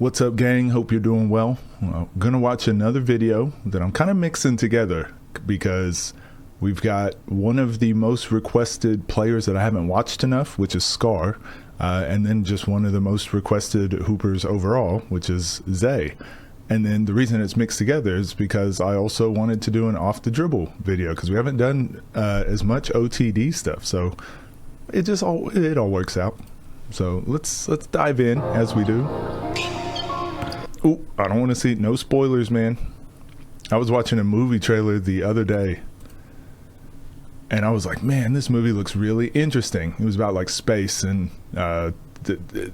What's up, gang? Hope you're doing well. I'm gonna watch another video that I'm kind of mixing together because we've got one of the most requested players that I haven't watched enough, which is Scar, and then just one of the most requested hoopers overall, which is Zay. And then the reason it's mixed together is because I also wanted to do an off the dribble video because we haven't done as much OTD stuff, so it all works out. So let's dive in as we do. Oh, I don't want to see no spoilers, man. I was watching a movie trailer the other day and I was like, man, this movie looks really interesting. It was about like space and the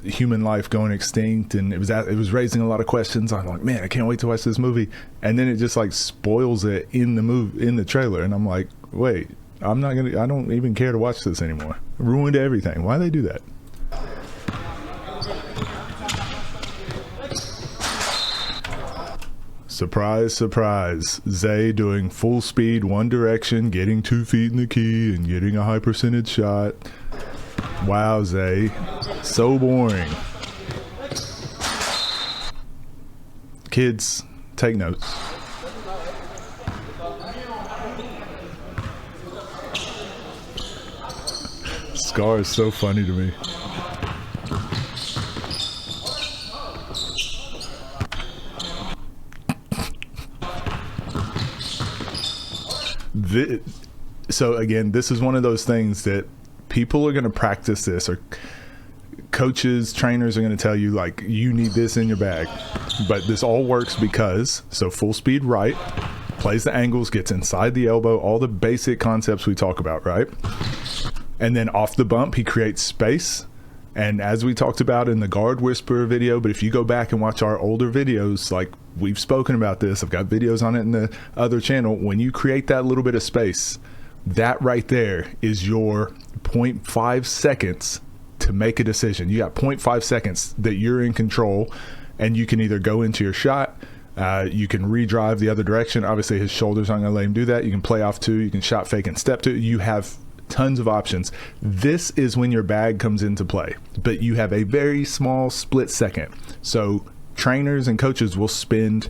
human life going extinct, and it was raising a lot of questions. I'm like, man, I can't wait to watch this movie. And then it just like spoils it in the trailer, and I'm like, wait, I don't even care to watch this anymore. Ruined everything. Why do they do that? Surprise, surprise. Zay doing full speed, one direction, getting 2 feet in the key and getting a high percentage shot. Wow, Zay. So boring. Kids, take notes. Scar is so funny to me. So again, this is one of those things that people are going to practice this, or coaches, trainers are going to tell you like, you need this in your bag. But this all works because, so full speed right, plays the angles, gets inside the elbow, all the basic concepts we talk about, right? And then off the bump, he creates space. And as we talked about in the guard whisperer video, but if you go back and watch our older videos, like we've spoken about this, I've got videos on it in the other channel. When you create that little bit of space, that right there is your 0.5 seconds to make a decision. You got 0.5 seconds that you're in control, and you can either go into your shot, you can redrive the other direction. Obviously his shoulders aren't gonna let him do that. You can play off two, you can shot fake and step two. You have tons of options. This is when your bag comes into play, but you have a very small split second. So trainers and coaches will spend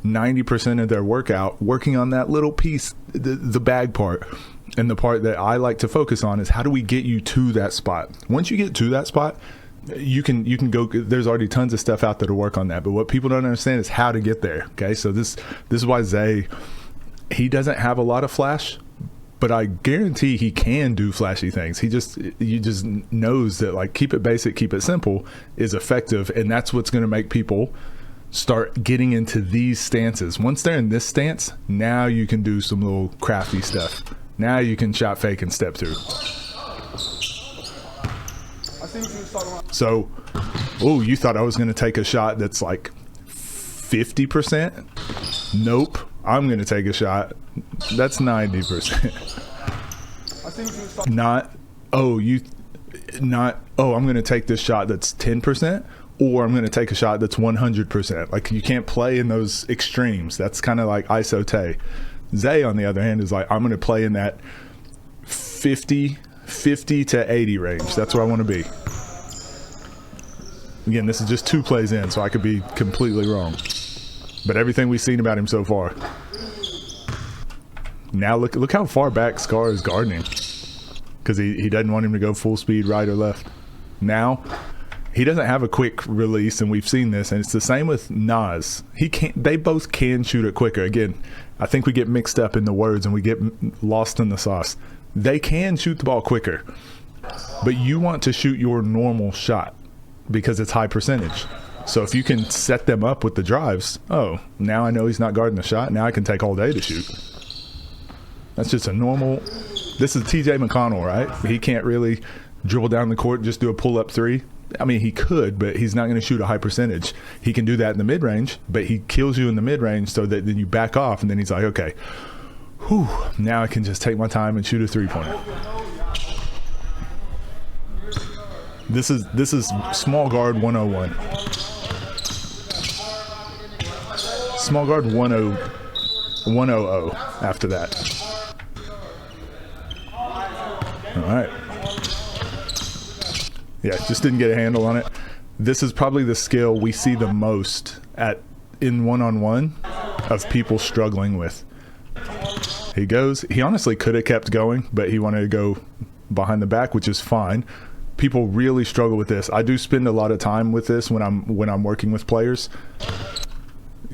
90% of their workout working on that little piece, the bag part. And the part that I like to focus on is how do we get you to that spot? Once you get to that spot, you can go, there's already tons of stuff out there to work on that. But what people don't understand is how to get there. Okay. So this is why Zay, he doesn't have a lot of flash, but I guarantee he can do flashy things. You just knows that like keep it basic, keep it simple is effective. And that's what's going to make people start getting into these stances. Once they're in this stance, now you can do some little crafty stuff. Now you can shot fake and step through. So, oh, you thought I was going to take a shot that's like 50%? Nope. I'm going to take a shot that's 90%. I'm going to take this shot that's 10%, or I'm going to take a shot that's 100%. Like, you can't play in those extremes. That's kind of like ISO Tay. Zay, on the other hand, is like, I'm going to play in that 50 to 80 range. That's where I want to be. Again, this is just 2 plays in, so I could be completely wrong. But everything we've seen about him so far. Now look how far back Scar is guarding him, because he doesn't want him to go full speed right or left. Now he doesn't have a quick release, and we've seen this, and it's the same with Nas. They both can shoot it quicker. Again, I think we get mixed up in the words and we get lost in the sauce. They can shoot the ball quicker, but you want to shoot your normal shot because it's high percentage. So if you can set them up with the drives, oh, now I know he's not guarding the shot. Now I can take all day to shoot. That's just a normal. This is TJ McConnell, right? He can't really dribble down the court and just do a pull-up three. I mean, he could, but he's not going to shoot a high percentage. He can do that in the mid-range, but he kills you in the mid-range so that then you back off, and then he's like, okay, whew, now I can just take my time and shoot a three-pointer. This is small guard 101. Small guard 100 after that. All right. Yeah, just didn't get a handle on it. this is probably the skill we see the most in one-on-one of people struggling with. He goes. He honestly could have kept going, but he wanted to go behind the back, which is fine. People really struggle with this. I do spend a lot of time with this when I'm working with players.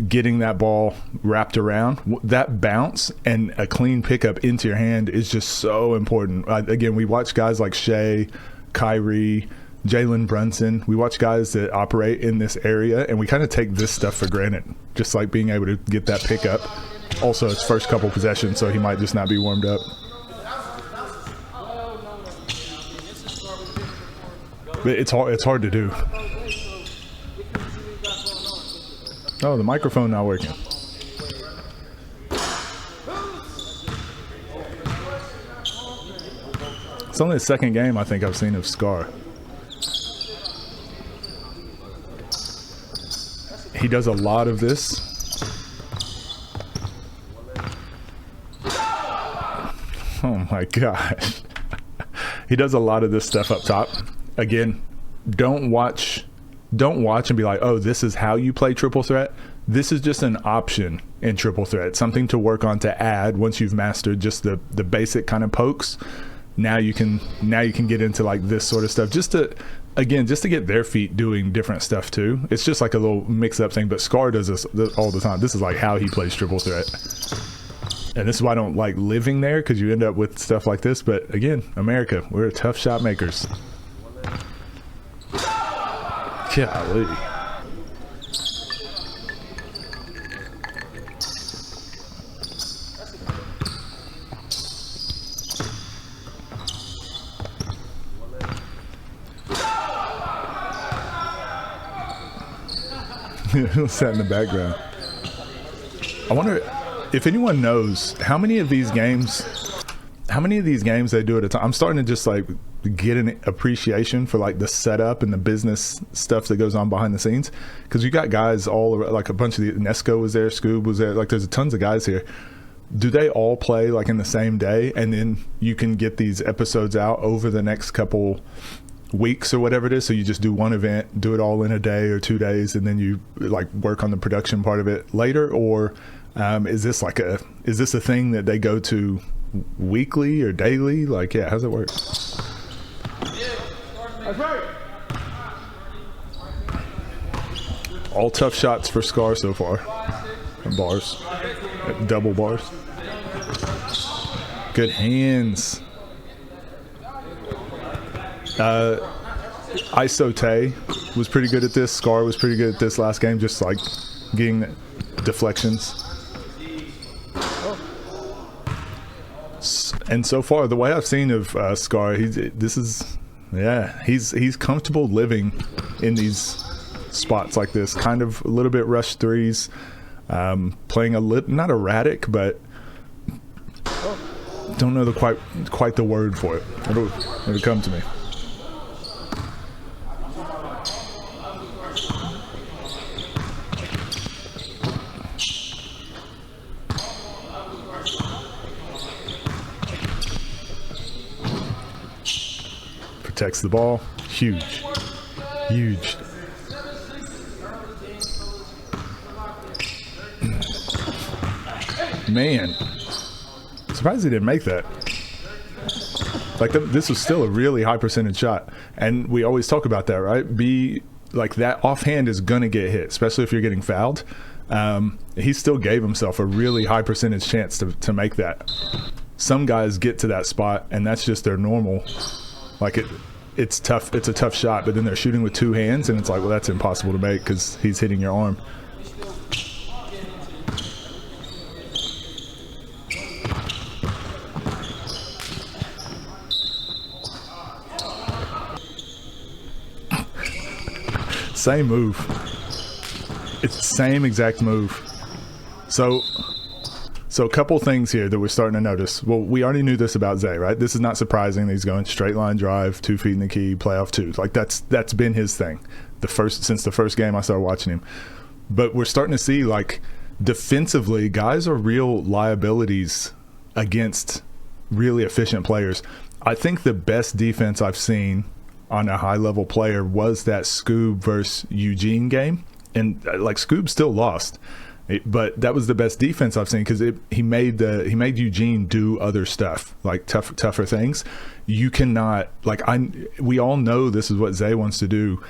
Getting that ball wrapped around, that bounce and a clean pickup into your hand is just so important. Again, we watch guys like Shea, Kyrie, Jalen Brunson. We watch guys that operate in this area, and we kind of take this stuff for granted, just like being able to get that pickup. Also, it's first couple possessions, so he might just not be warmed up. But it's hard to do. Oh, the microphone not working. It's only the second game I think I've seen of Scar. He does a lot of this. Oh my gosh. He does a lot of this stuff up top. Again, don't watch and be like, oh, this is how you play triple threat. This is just an option in triple threat, something to work on to add once you've mastered just the basic kind of pokes. Now you can get into like this sort of stuff, just to get their feet doing different stuff too. It's just like a little mix up thing, but Scar does this all the time. This is like how he plays triple threat. And this is why I don't like living there, because you end up with stuff like this. But again, America, we're tough shot makers. Golly. Sat in the background. I wonder if anyone knows how many of these games they do at a time. I'm starting to just like get an appreciation for like the setup and the business stuff that goes on behind the scenes, because you got guys all around, like a bunch of Nesco was there, Scoob was there, like there's tons of guys here. Do they all play like in the same day, and then you can get these episodes out over the next couple weeks or whatever it is? So you just do one event, do it all in a day or 2 days, and then you like work on the production part of it later? Or is this a thing that they go to weekly or daily? Like, yeah, how's it work? That's right. All tough shots for Scar so far. Bars. Double bars. Good hands. Isote was pretty good at this. Scar was pretty good at this last game, just like getting deflections. And so far, the way I've seen of Scar, he's comfortable living in these spots like this, kind of a little bit rush threes, playing not erratic, but don't know quite the word for it. It'll come to me. Protects the ball. Huge. Man, surprised he didn't make that. Like this was still a really high percentage shot, and we always talk about that, right? Be like that offhand is gonna get hit, especially if you're getting fouled. He still gave himself a really high percentage chance to make that. Some guys get to that spot, and that's just their normal. Like it's tough. It's a tough shot, but then they're shooting with two hands, and it's like, well, that's impossible to make because he's hitting your arm. Same move. It's the same exact move. So a couple things here that we're starting to notice. Well, we already knew this about Zay, right? This is not surprising that he's going straight line drive, 2 feet in the key, playoff twos. Like that's been his thing since the first game I started watching him. But we're starting to see, like, defensively, guys are real liabilities against really efficient players. I think the best defense I've seen on a high level player was that Scoob versus Eugene game, and like Scoob still lost, but that was the best defense I've seen because he made Eugene do other stuff, like tougher things. You cannot, like, we all know this is what Zay wants to do,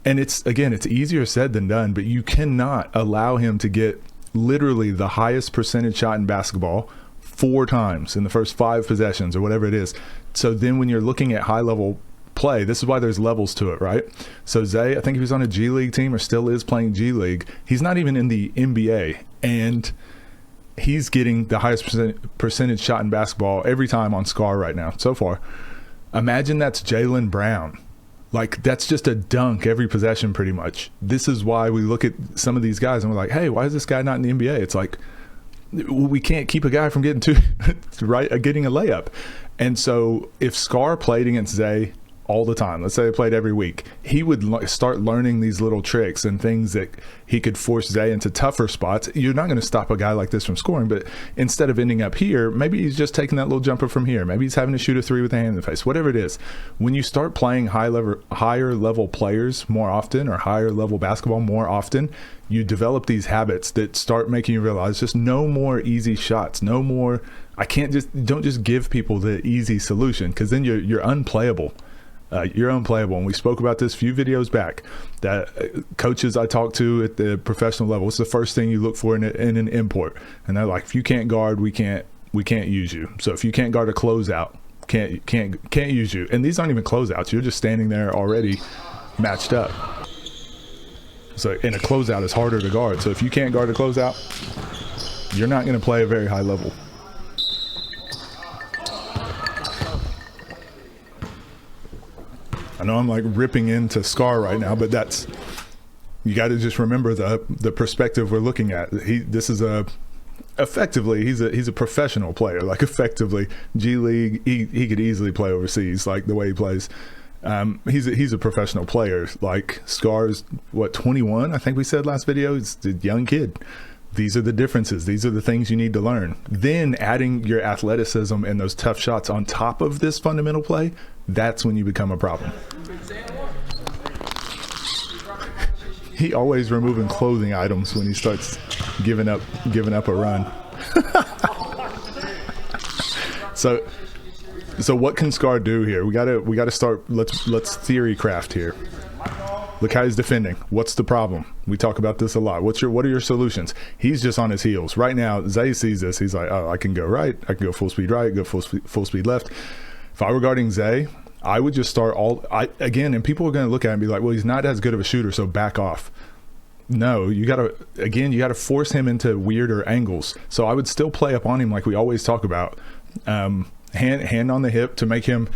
and it's easier said than done, but you cannot allow him to get literally the highest percentage shot in basketball 4 times in the first 5 possessions or whatever it is. So then when you're looking at high level play, this is why there's levels to it, right? So Zay, I think if he's on a G League team or still is playing G League, he's not even in the NBA, and he's getting the highest percentage shot in basketball every time on SCAR right now so far. Imagine that's Jaylen Brown. Like, that's just a dunk every possession pretty much. This is why we look at some of these guys and we're like, hey, why is this guy not in the NBA? It's like, we can't keep a guy from getting getting a layup. And so if SCAR played against Zay all the time, let's say they played every week, he would start learning these little tricks and things that he could force Zay into tougher spots. You're not going to stop a guy like this from scoring, but instead of ending up here, maybe he's just taking that little jumper from here. Maybe he's having to shoot a 3 with a hand in the face, whatever it is. When you start playing higher level players more often, or higher level basketball more often, you develop these habits that start making you realize just no more easy shots, no more. Don't just give people the easy solution, because then you're unplayable. You're unplayable. And we spoke about this a few videos back, that coaches I talk to at the professional level, what's the first thing you look for in an import? And they're like, if you can't guard, we can't use you. So if you can't guard a closeout, can't use you. And these aren't even closeouts. You're just standing there already matched up. So, and a closeout is harder to guard. So if you can't guard a closeout, you're not going to play a very high level. I know I'm like ripping into SCAR right now, but you got to just remember the perspective we're looking at. He's a professional player. Like, effectively, G League, he could easily play overseas, like the way he plays. He's a professional player. Like, SCAR's 21, I think we said last video. He's a young kid. These are the differences. These are the things you need to learn. Then adding your athleticism and those tough shots on top of this fundamental play, that's when you become a problem. He always removing clothing items when he starts giving up a run. So what can SCAR do here? We gotta start. Let's theory craft here. Look how he's defending. What's the problem? We talk about this a lot. What are your solutions? He's just on his heels right now. Zay sees this. He's like, oh, I can go right. I can go full speed right. Go full speed left. If I were guarding Zay, I would just start and people are going to look at him and be like, well, he's not as good of a shooter, so back off. No, you got to force him into weirder angles. So I would still play up on him like we always talk about. Hand on the hip to make him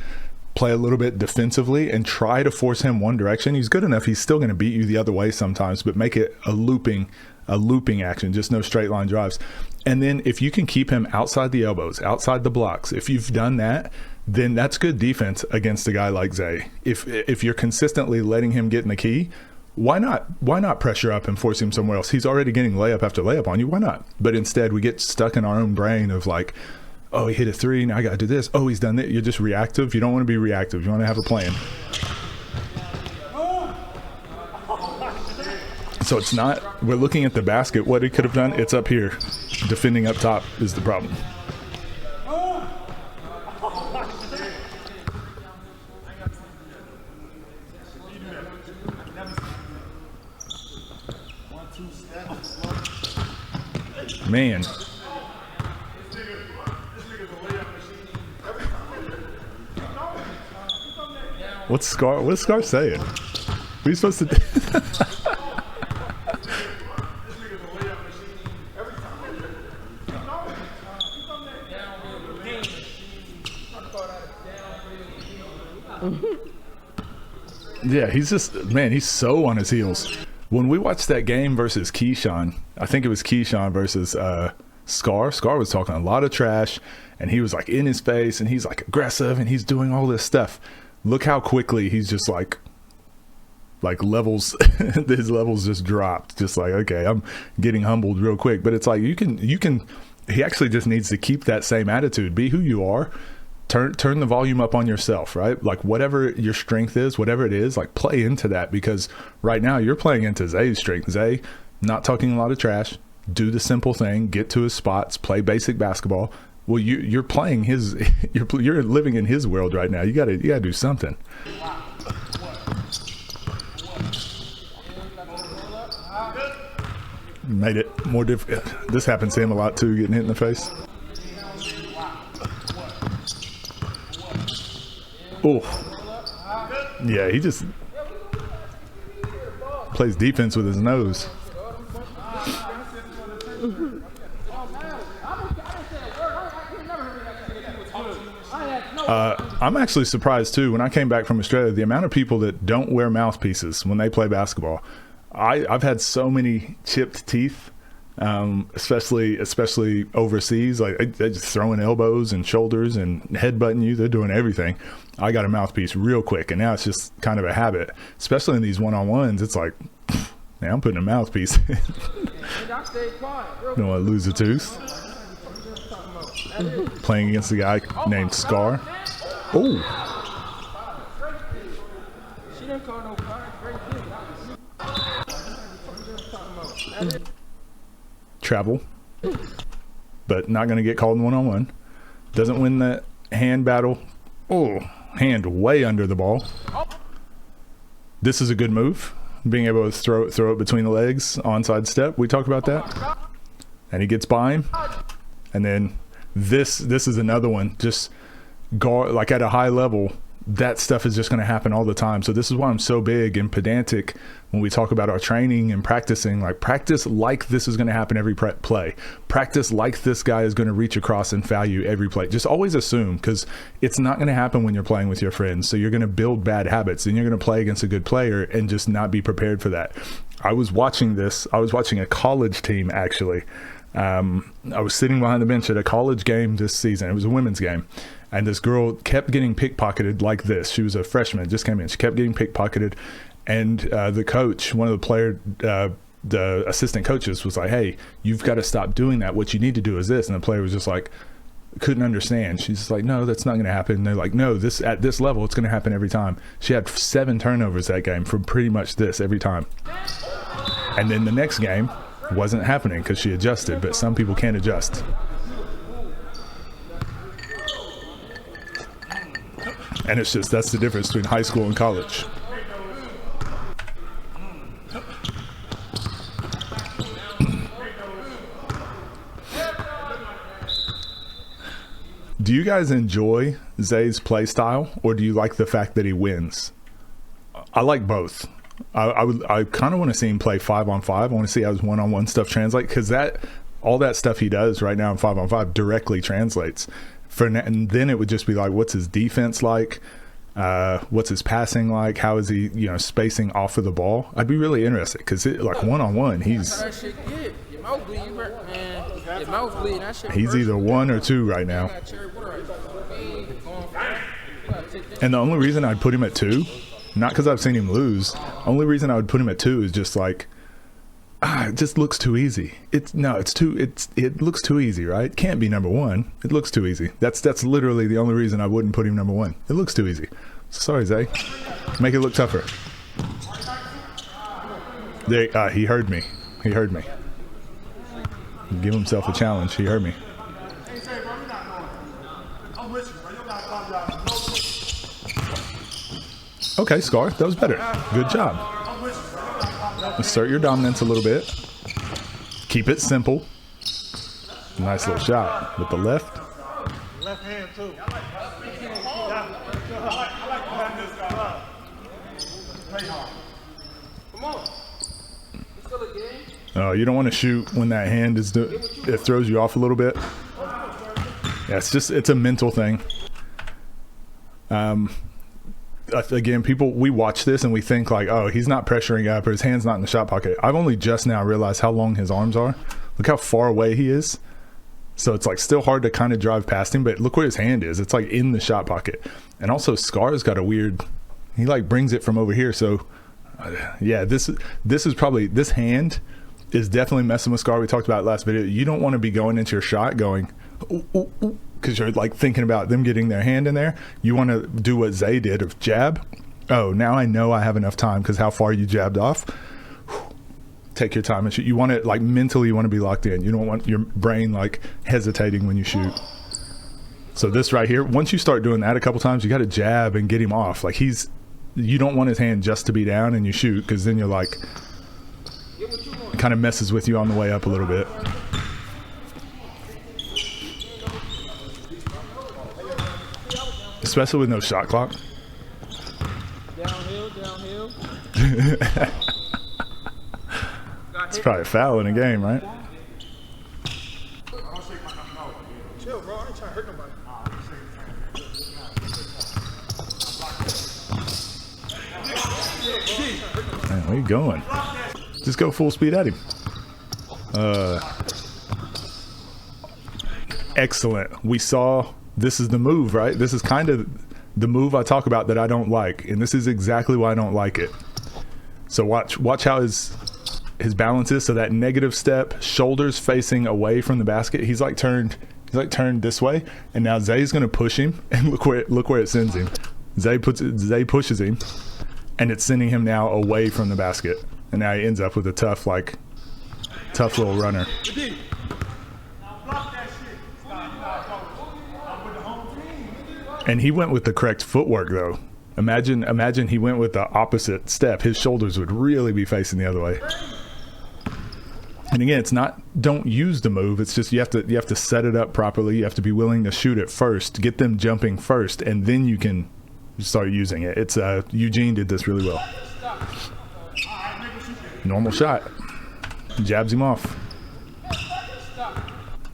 play a little bit defensively and try to force him one direction. He's good enough. He's still going to beat you the other way sometimes, but make it a looping action, just no straight line drives. And then if you can keep him outside the elbows, outside the blocks, if you've done that, then that's good defense against a guy like Zay. If you're consistently letting him get in the key, why not pressure up and force him somewhere else? He's already getting layup after layup on you. Why not? But instead we get stuck in our own brain of like, oh, he hit a 3, now I got to do this. Oh, he's done that. You're just reactive. You don't want to be reactive. You want to have a plan. So it's not, we're looking at the basket. What he could have done, it's up here. Defending up top is the problem. Man. What's Scar saying? What are you supposed to do? Yeah, he's so on his heels. When we watched that game versus Keyshawn, I think it was Keyshawn versus Scar. Scar was talking a lot of trash, and he was like in his face, and he's like aggressive, and he's doing all this stuff. Look how quickly he's just like levels, his levels just dropped. Just like, okay, I'm getting humbled real quick. But it's like you can. He actually just needs to keep that same attitude. Be who you are. turn the volume up on yourself, right? Like whatever your strength is, whatever it is, like play into that, because right now you're playing into Zay's strength. Zay, not talking a lot of trash, do the simple thing, get to his spots, play basic basketball. Well, you're playing his, you're living in his world right now. You gotta do something. Made it more difficult. This happens to him a lot too, getting hit in the face. Oh, yeah, he just plays defense with his nose. I'm actually surprised too, when I came back from Australia, the amount of people that don't wear mouthpieces when they play basketball. I've had so many chipped teeth, especially overseas. Like they're just throwing elbows and shoulders and headbutting you. They're doing everything. I got a mouthpiece real quick, and now it's just kind of a habit, especially in these one-on-ones. It's like, man, I'm putting a mouthpiece in. Don't want to lose a tooth. Playing against a guy named Scar. Oh. Travel, but not going to get called in one-on-one. Doesn't win that hand battle. Oh, hand way under the ball. This is a good move, being able to throw it between the legs, onside step. We talked about that. And he gets by him. And then this is another one. Just guard, like at a high level, that stuff is just going to happen all the time. So this is why I'm so big and pedantic when we talk about our training and practicing. Like, practice like this is going to happen every play. Practice like this guy is going to reach across and foul you every play. Just always assume, because it's not going to happen when you're playing with your friends. So you're going to build bad habits, and you're going to play against a good player and just not be prepared for that. I was watching a college team, actually. I was sitting behind the bench at a college game this season. It was a women's game. And this girl kept getting pickpocketed like this. She was a freshman, just came in. She kept getting pickpocketed. And the coach, one of the assistant coaches was like, hey, you've got to stop doing that. What you need to do is this. And the player was just like, couldn't understand. She's just like, no, that's not going to happen. And they're like, no, at this level, it's going to happen every time. She had 7 turnovers that game from pretty much this every time. And then the next game wasn't happening because she adjusted, but some people can't adjust. And it's just, that's the difference between high school and college. Do you guys enjoy Zay's play style, or do you like the fact that he wins? I like both. I kind of want to see him play 5-on-5. I want to see how his one-on-one stuff translates, because all that stuff he does right now in 5-on-5 directly translates. And then it would just be like, what's his defense like? What's his passing like? How is he, spacing off of the ball? I'd be really interested, because like one-on-one, he's either 1 or 2 right now. And the only reason I'd put him at 2, not because I've seen him lose, only reason I would put him at 2 is just like, it just looks too easy. It looks too easy, right? Can't be number 1. It looks too easy. That's literally the only reason I wouldn't put him number 1. It looks too easy. Sorry, Zay. Make it look tougher. He heard me. He heard me. Give himself a challenge. He heard me. Okay, Scar, that was better. Good job. Assert your dominance a little bit. Keep it simple. Nice little shot with the left. Left hand too. Come on. Oh, you don't want to shoot when that hand it throws you off a little bit. Yeah, it's a mental thing. Again, we watch this and we think like, oh, he's not pressuring up, or his hand's not in the shot pocket. I've only just now realized how long his arms are. Look how far away he is. So it's like still hard to kind of drive past him, but look where his hand is. It's like in the shot pocket. And also Scar's got he like brings it from over here. So yeah, this hand is definitely messing with Scar. We talked about it last video. You don't want to be going into your shot going, ooh, ooh, ooh, because you're like thinking about them getting their hand in there. You want to do what Zay did of jab. Oh, now I know I have enough time because how far you jabbed off. Take your time and shoot. You want it like mentally, you want to be locked in. You don't want your brain like hesitating when you shoot. So this right here, once you start doing that a couple times, you got to jab and get him off. Like you don't want his hand just to be down and you shoot, because then you're like, it kind of messes with you on the way up a little bit. Especially with no shot clock. Downhill. It's probably a foul in a game, right? Chill, bro. I ain't trying to hurt nobody. Man, where you going? Just go full speed at him. Excellent. We saw, this is the move, right? This is kind of the move I talk about that I don't like, and this is exactly why I don't like it. So watch how his balance is. So that negative step, shoulders facing away from the basket. He's like turned this way, and now Zay's gonna push him, and look where it sends him. Zay pushes him, and it's sending him now away from the basket, and now he ends up with a tough little runner. And he went with the correct footwork though. Imagine he went with the opposite step. His shoulders would really be facing the other way. And again, it's not don't use the move. It's just you have to set it up properly. You have to be willing to shoot it first, get them jumping first, and then you can start using it. It's Eugene did this really well. Normal shot. Jabs him off.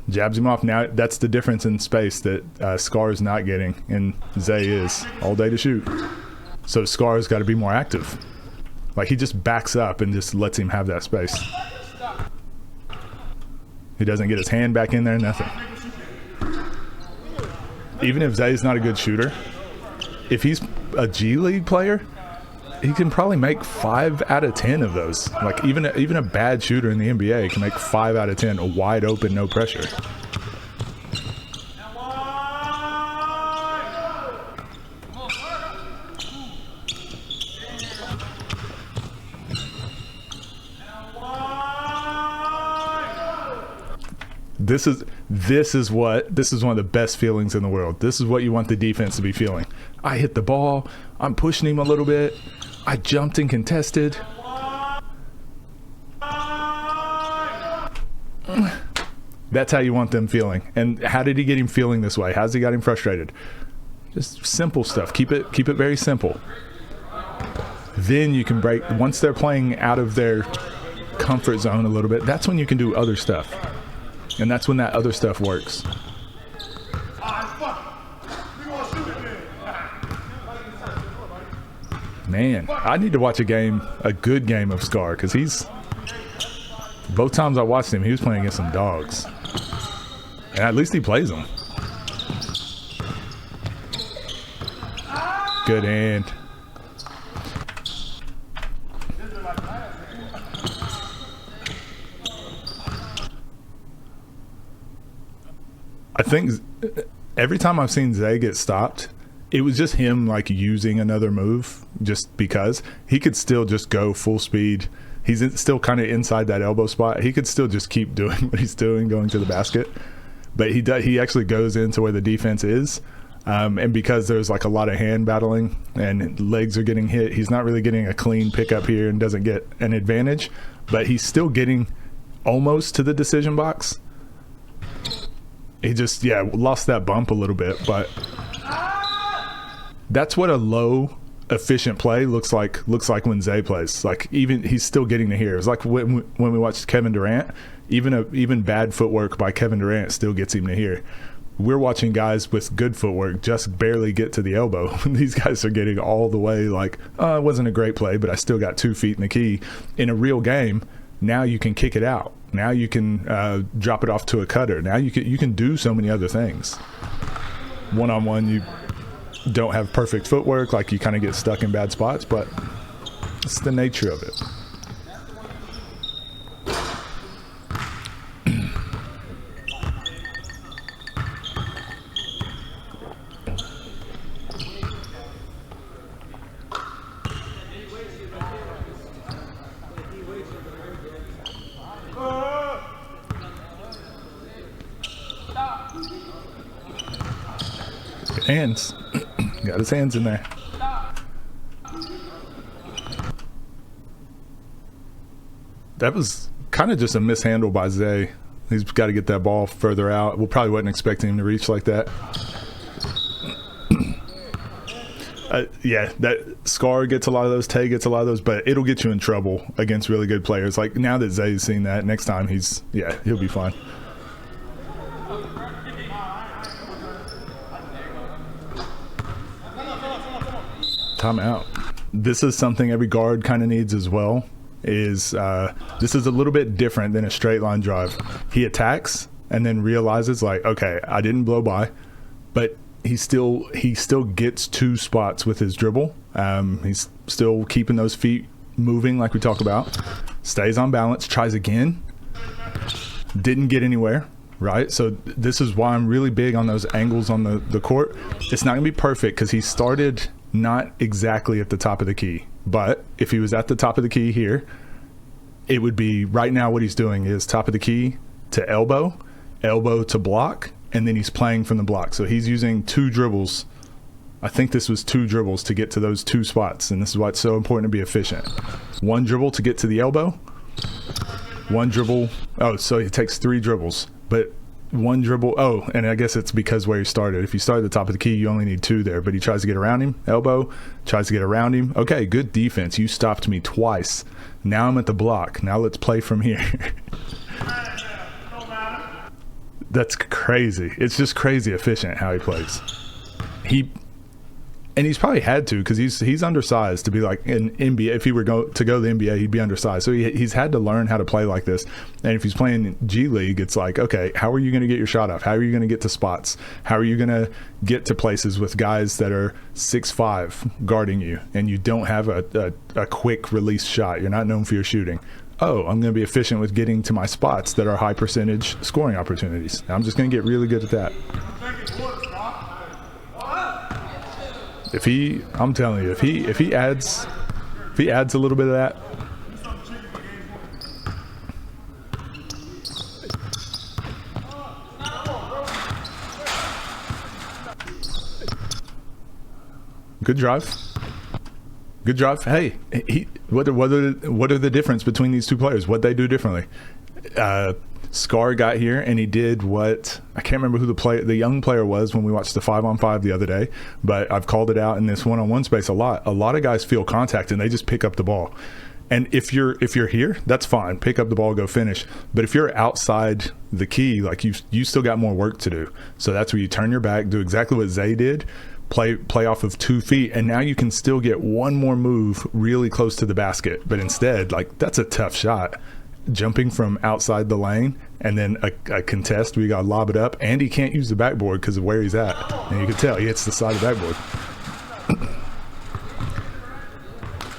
Jabs him off. Now that's the difference in space that Scar's not getting, and Zay is all day to shoot. So Scar's got to be more active. Like he just backs up and just lets him have that space. He doesn't get his hand back in there, nothing. Even if Zay's not a good shooter, if he's a G League player, he can probably make 5 out of 10 of those. Like even a bad shooter in the NBA can make 5 out of 10 wide open, no pressure. This is one of the best feelings in the world. This is what you want the defense to be feeling. I hit the ball. I'm pushing him a little bit. I jumped and contested. That's how you want them feeling. And how did he get him feeling this way? How's he got him frustrated? Just simple stuff. Keep it very simple. Then you can break. Once they're playing out of their comfort zone a little bit, that's when you can do other stuff. And that's when that other stuff works. Man, I need to watch a good game of Scar, because both times I watched him, he was playing against some dogs. And at least he plays them. Good hand. I think every time I've seen Zay get stopped, it was just him like using another move just because. He could still just go full speed. He's still kind of inside that elbow spot. He could still just keep doing what he's doing, going to the basket. But he actually goes into where the defense is. And because there's like a lot of hand battling and legs are getting hit, he's not really getting a clean pickup here and doesn't get an advantage. But he's still getting almost to the decision box. He just, lost that bump a little bit, but that's what a low efficient play looks like when Zay plays. Like even he's still getting to here. It's like when we watched Kevin Durant, even bad footwork by Kevin Durant still gets him to here. We're watching guys with good footwork just barely get to the elbow. These guys are getting all the way like, oh, it wasn't a great play, but I still got 2 feet in the key. In a real game, now you can kick it out. Now you can drop it off to a cutter. Now you can do so many other things. One-on-one, you don't have perfect footwork, like you kind of get stuck in bad spots, but it's the nature of it. Hands. Got his hands in there. That was kind of just a mishandle by Zay. He's got to get that ball further out. We probably wasn't expecting him to reach like that. Yeah, that Scar gets a lot of those, Tay gets a lot of those, but it'll get you in trouble against really good players. Like now that Zay's seen that, next time he'll be fine. Timeout. This is something every guard kind of needs as well. This is a little bit different than a straight line drive. He attacks and then realizes like, okay, I didn't blow by, but he still gets 2 spots with his dribble. He's still keeping those feet moving like we talk about. Stays on balance, tries again. Didn't get anywhere, right? So this is why I'm really big on those angles on the court. It's not going to be perfect because he started not exactly at the top of the key. But if he was at the top of the key here, it would be right now what he's doing is top of the key to elbow, elbow to block, and then he's playing from the block. So he's using 2 dribbles. I think this was 2 dribbles to get to those 2 spots, and this is why it's so important to be efficient. 1 dribble to get to the elbow, 1 dribble. Oh, so he takes 3 dribbles, but 1 dribble. Oh, and I guess it's because where he started. If you start at the top of the key, you only need 2 there, but he tries to get around him, elbow, tries to get around him. Okay, good defense. You stopped me twice. Now I'm at the block. Now let's play from here. That's crazy. It's just crazy efficient how he plays. And he's probably had to because he's undersized to be like in NBA. If he were to go to the NBA, he'd be undersized. So he's had to learn how to play like this. And if he's playing G League, it's like, okay, how are you going to get your shot off? How are you going to get to spots? How are you going to get to places with guys that are 6'5" guarding you and you don't have a quick release shot? You're not known for your shooting. Oh, I'm going to be efficient with getting to my spots that are high percentage scoring opportunities. I'm just going to get really good at that. I'm telling you, if he adds a little bit of that, good drive. Good drive. Hey, what are the difference between these 2 players? What they do differently? Scar got here and he did what I can't remember who the young player was when we watched the 5-on-5 the other day, but I've called it out in this one-on-one space a lot. A lot of guys feel contact and they just pick up the ball. And if you're here, that's fine. Pick up the ball, go finish. But if you're outside the key, like you still got more work to do. So that's where you turn your back, do exactly what Zay did. Play off of 2 feet, and now you can still get one more move really close to the basket. But instead, like, that's a tough shot. Jumping from outside the lane and then a contest, we got to lob it up, and he can't use the backboard because of where he's at. And you can tell he hits the side of the backboard.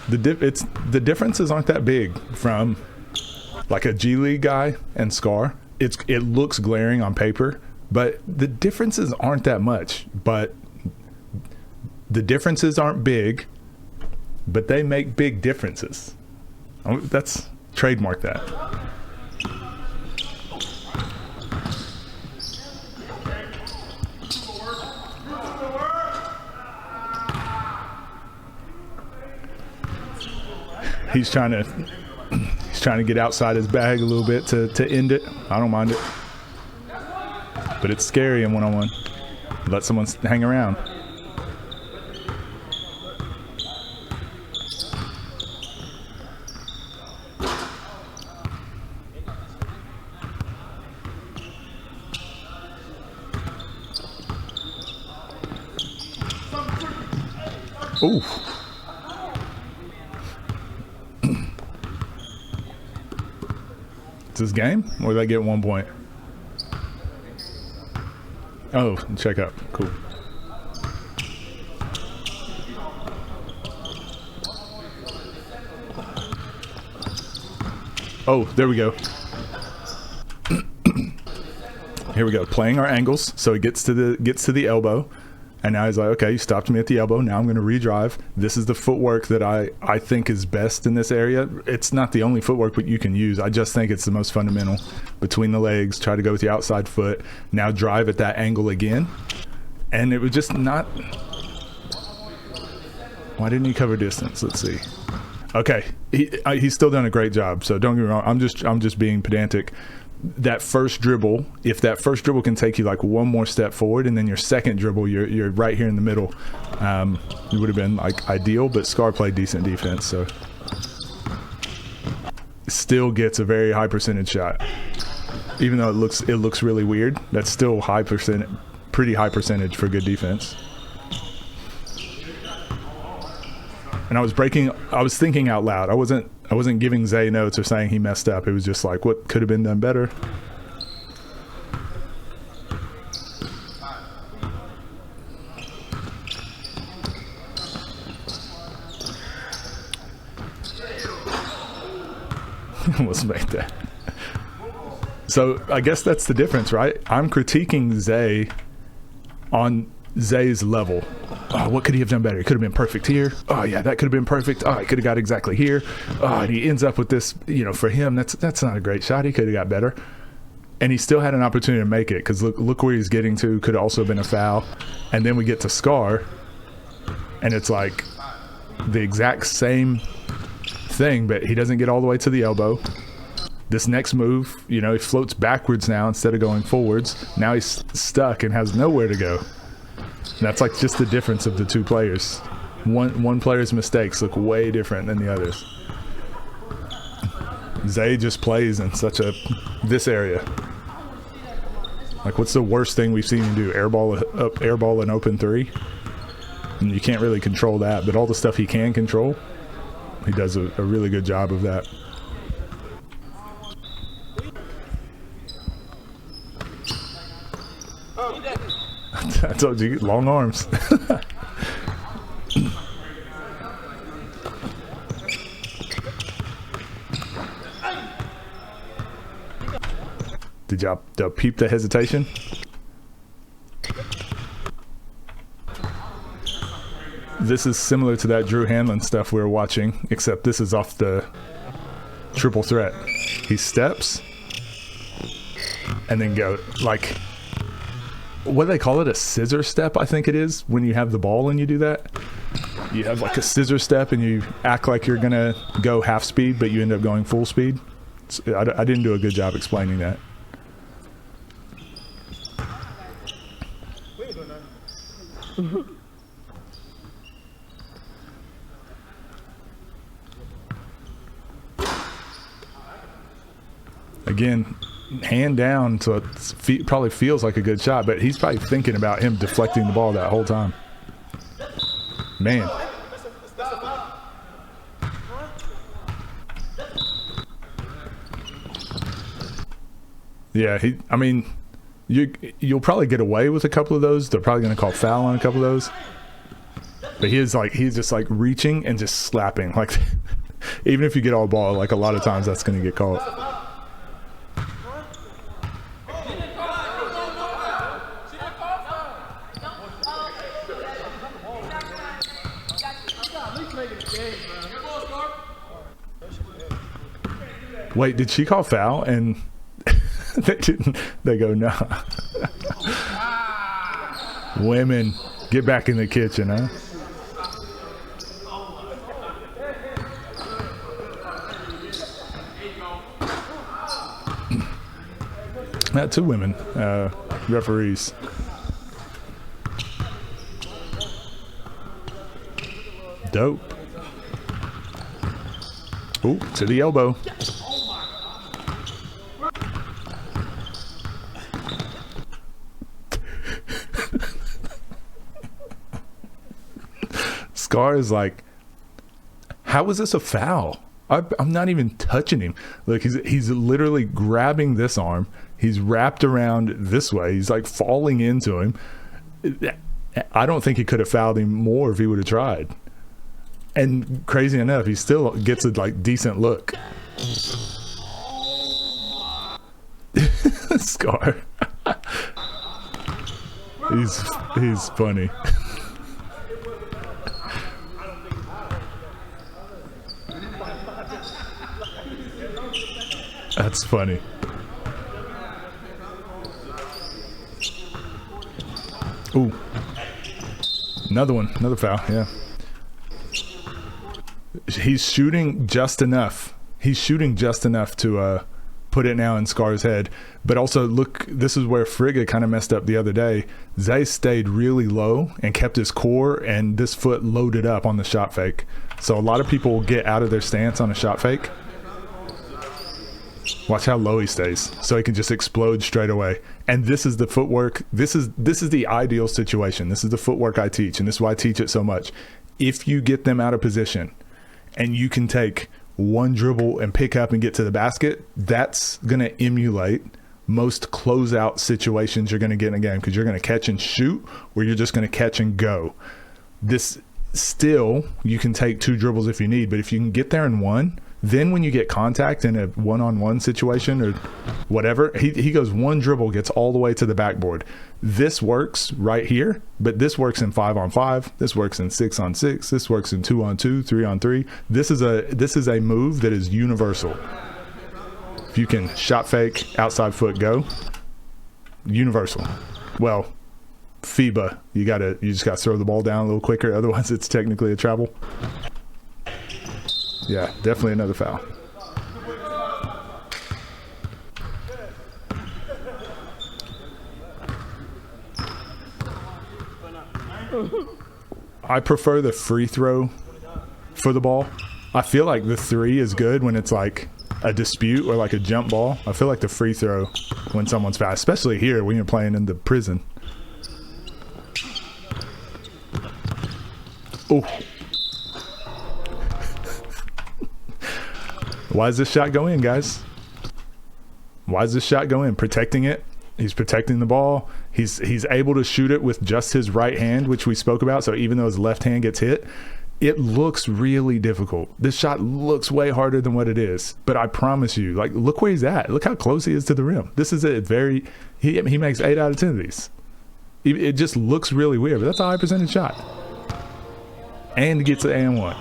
The differences aren't that big from like a G League guy and Scar. It looks glaring on paper, but the differences aren't that much. But the differences aren't big, but they make big differences. That's trademark that. He's trying to get outside his bag a little bit to end it. I don't mind it, but it's scary in one-on-one. Let someone hang around. Ooh. It's this game? Or did I get 1 point? Oh, check out. Cool. Oh, there we go. Here we go. Playing our angles. So he gets to the elbow. And now he's like, okay, you stopped me at the elbow. Now I'm going to redrive. This is the footwork that I think is best in this area. It's not the only footwork that you can use. I just think it's the most fundamental. Between the legs, try to go with the outside foot. Now drive at that angle again. And it was just not. Why didn't he cover distance? Let's see. Okay, he's still done a great job. So don't get me wrong. I'm just being pedantic. That first dribble, if that first dribble can take you like one more step forward, and then your second dribble, you're right here in the middle. It would have been like ideal, but Scar played decent defense, so still gets a very high percentage shot. Even though it looks really weird, that's still pretty high percentage for good defense. And I was thinking out loud. I wasn't giving Zay notes or saying he messed up. It was just like, what could have been done better? Let's make that. So I guess that's the difference, right? I'm critiquing Zay on Zay's level. Oh, what could he have done better? He could have been perfect here. Oh yeah, that could have been perfect. Oh, he could have got exactly here. Oh, and he ends up with this, for him, that's not a great shot. He could have got better. And he still had an opportunity to make it, because look where he's getting to. Could have also been a foul. And then we get to Scar, and it's like the exact same thing, but he doesn't get all the way to the elbow. This next move, he floats backwards now instead of going forwards. Now he's stuck and has nowhere to go. And that's like just the difference of the two players. One player's mistakes look way different than the others. Zay just plays in this area. Like, what's the worst thing we've seen him do? Airball an open three? And you can't really control that, but all the stuff he can control, he does a really good job of that. I told you, long arms. Did y'all peep the hesitation? This is similar to that Drew Hanlon stuff we were watching, except this is off the triple threat. He steps and then go like, what do they call it? A scissor step, I think it is, when you have the ball and you do that. You have like a scissor step and you act like you're gonna go half speed, but you end up going full speed. I didn't do a good job explaining that. Again, hand down, so it probably feels like a good shot, but he's probably thinking about him deflecting the ball that whole time. Man. Yeah, you'll probably get away with a couple of those. They're probably going to call foul on a couple of those. But he's just like reaching and just slapping. Like, even if you get all ball, like a lot of times that's going to get called. Wait, did she call foul? And they didn't. They go, nah. Women, get back in the kitchen, huh? Two women referees. Dope. Ooh, to the elbow. Scar is like, how is this a foul? I'm not even touching him. Look, he's literally grabbing this arm. He's wrapped around this way. He's like falling into him. I don't think he could have fouled him more if he would have tried. And crazy enough, he still gets a like decent look. Scar. He's funny. That's funny. Ooh. Another one, another foul. Yeah. He's shooting just enough. He's shooting just enough to put it now in Scar's head. But also, look, this is where Frigga kind of messed up the other day. Zay stayed really low and kept his core and this foot loaded up on the shot fake. So a lot of people will get out of their stance on a shot fake. Watch how low he stays, so he can just explode straight away. And this is the footwork. This is the ideal situation. This is the footwork I teach, and this is why I teach it so much. If you get them out of position and you can take one dribble and pick up and get to the basket, that's going to emulate most closeout situations you're going to get in a game, because you're going to catch and shoot, or you're just going to catch and go. This still, you can take 2 dribbles if you need, but if you can get there in one, then when you get contact in a one-on-one situation or whatever, he goes one dribble, gets all the way to the backboard. This works right here, but this works in 5-on-5. This works in 6-on-6. This works in 2-on-2, 3-on-3. This is a move that is universal. If you can shot fake, outside foot, go, universal. Well, FIBA, you just got to throw the ball down a little quicker. Otherwise, it's technically a travel. Yeah, definitely another foul. I prefer the free throw for the ball. I feel like the 3 is good when it's like a dispute or like a jump ball. I feel like the free throw when someone's fast, especially here when you're playing in the prison. Oh. Why does this shot go in, guys? Why does this shot go in? Protecting it. He's protecting the ball. He's able to shoot it with just his right hand, which we spoke about. So even though his left hand gets hit, it looks really difficult. This shot looks way harder than what it is. But I promise you, like, look where he's at. Look how close he is to the rim. This is a very, he makes 8 out of 10 of these. It just looks really weird, but that's a high percentage shot. And gets an and one.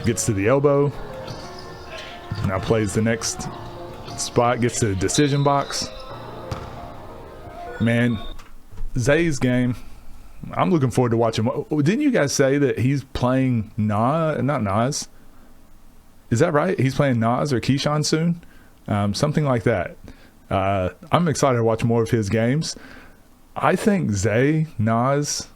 Gets to the elbow. Now plays the next spot, gets to the decision box. Man, Zay's game, I'm looking forward to watching. Didn't you guys say that he's playing not Nas? Is that right? He's playing Nas or Keyshawn soon? Something like that. I'm excited to watch more of his games. I think Zay, Nas,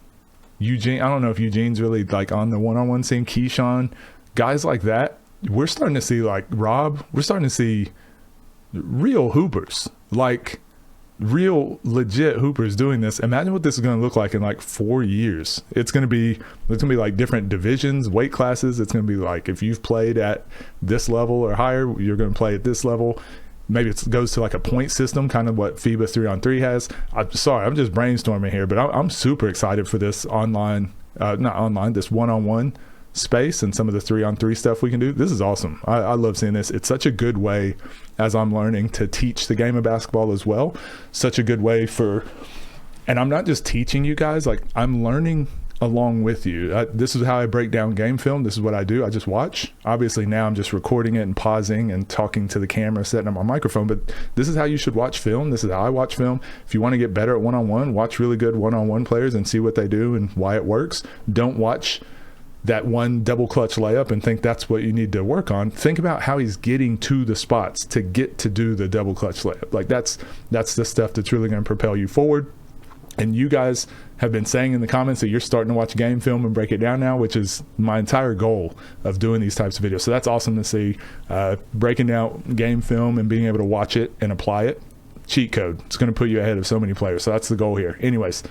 Eugene, I don't know if Eugene's really like on the one-on-one scene, Keyshawn, guys like that, we're starting to see, like Rob, we're starting to see real hoopers, like real legit hoopers doing this. Imagine what this is going to look like in like 4 years. It's going to be like different divisions, weight classes. It's going to be like, if you've played at this level or higher, you're going to play at this level. Maybe it goes to like a point system, kind of what FIBA 3-on-3 has. I'm sorry, I'm just brainstorming here, but I'm super excited for this this one-on-one space and some of the 3-on-3 stuff we can do. This is awesome. I love seeing this. It's such a good way, as I'm learning, to teach the game of basketball as well. Such a good way and I'm not just teaching you guys, like I'm learning along with you. This is how I break down game film. This is what I do. I just watch. Obviously now I'm just recording it and pausing and talking to the camera, setting up my microphone, but this is how you should watch film. This is how I watch film. If you want to get better at one-on-one, watch really good one-on-one players and see what they do and why it works. Don't watch that one double clutch layup and think that's what you need to work on. Think about how he's getting to the spots to get to do the double clutch layup. Like that's the stuff that's really going to propel you forward. And you guys have been saying in the comments that you're starting to watch game film and break it down now, which is my entire goal of doing these types of videos. So that's awesome to see. Breaking down game film and being able to watch it and apply it. Cheat code. It's going to put you ahead of so many players. So that's the goal here. Anyways,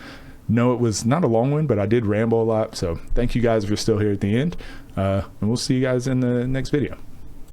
no, it was not a long one, but I did ramble a lot. So thank you guys if you're still here at the end. And we'll see you guys in the next video.